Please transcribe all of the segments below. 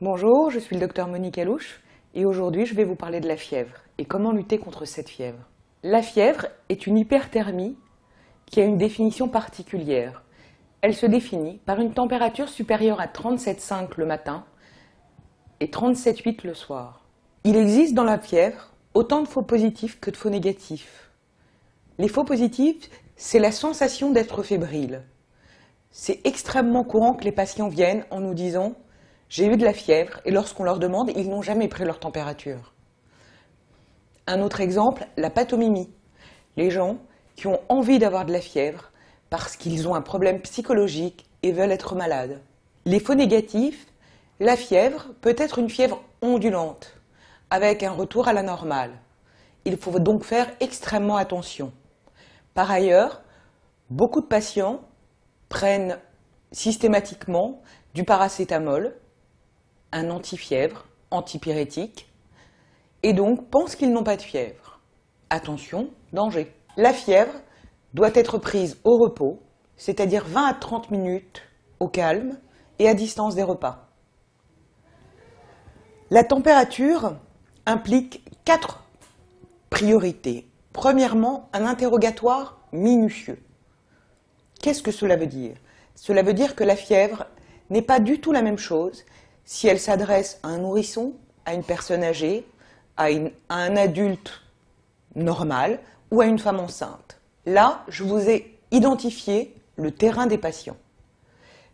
Bonjour, je suis le docteur Monique Alouche et aujourd'hui je vais vous parler de la fièvre et comment lutter contre cette fièvre. La fièvre est une hyperthermie qui a une définition particulière. Elle se définit par une température supérieure à 37,5 le matin et 37,8 le soir. Il existe dans la fièvre autant de faux positifs que de faux négatifs. Les faux positifs, c'est la sensation d'être fébrile. C'est extrêmement courant que les patients viennent en nous disant « j'ai eu de la fièvre » et lorsqu'on leur demande, ils n'ont jamais pris leur température. Un autre exemple, la pathomimie. Les gens qui ont envie d'avoir de la fièvre parce qu'ils ont un problème psychologique et veulent être malades. Les faux négatifs, la fièvre peut être une fièvre ondulante, avec un retour à la normale. Il faut donc faire extrêmement attention. Par ailleurs, beaucoup de patients prennent systématiquement du paracétamol, un antifièvre, antipyrétique, et donc pensent qu'ils n'ont pas de fièvre. Attention, danger. La fièvre doit être prise au repos, c'est-à-dire 20 à 30 minutes au calme et à distance des repas. La température implique 4 priorités. Premièrement, un interrogatoire minutieux. Qu'est-ce que cela veut dire? Cela veut dire que la fièvre n'est pas du tout la même chose si elle s'adresse à un nourrisson, à une personne âgée, à un adulte normal ou à une femme enceinte. Là, je vous ai identifié le terrain des patients.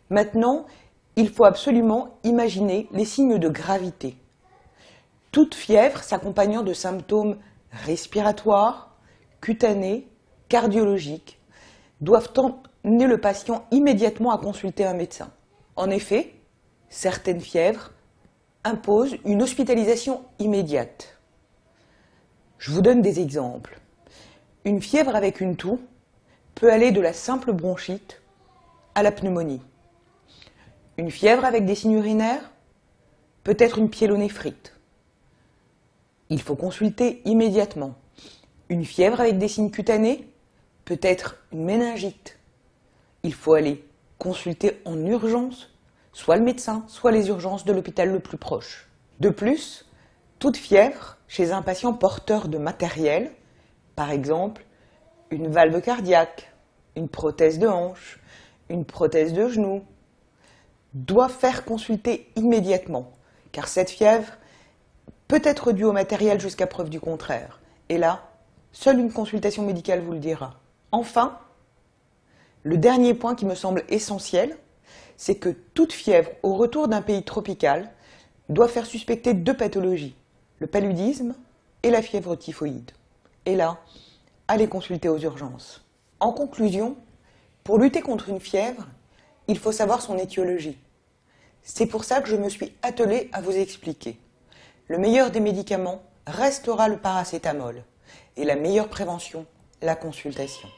Maintenant, il faut absolument imaginer les signes de gravité. Toute fièvre s'accompagnant de symptômes respiratoires, cutanés, cardiologiques, doivent emmener le patient immédiatement à consulter un médecin. En effet, certaines fièvres imposent une hospitalisation immédiate. Je vous donne des exemples. Une fièvre avec une toux peut aller de la simple bronchite à la pneumonie. Une fièvre avec des signes urinaires peut être une pyélonéphrite. Il faut consulter immédiatement. Une fièvre avec des signes cutanés peut être une méningite. Il faut aller consulter en urgence, soit le médecin, soit les urgences de l'hôpital le plus proche. De plus, toute fièvre chez un patient porteur de matériel, par exemple une valve cardiaque, une prothèse de hanche, une prothèse de genou, doit faire consulter immédiatement, car cette fièvre peut être due au matériel jusqu'à preuve du contraire. Et là, seule une consultation médicale vous le dira. Enfin, le dernier point qui me semble essentiel, c'est que toute fièvre au retour d'un pays tropical doit faire suspecter 2 pathologies, le paludisme et la fièvre typhoïde. Et là, allez consulter aux urgences. En conclusion, pour lutter contre une fièvre, il faut savoir son étiologie. C'est pour ça que je me suis attelée à vous expliquer. Le meilleur des médicaments restera le paracétamol et la meilleure prévention, la consultation.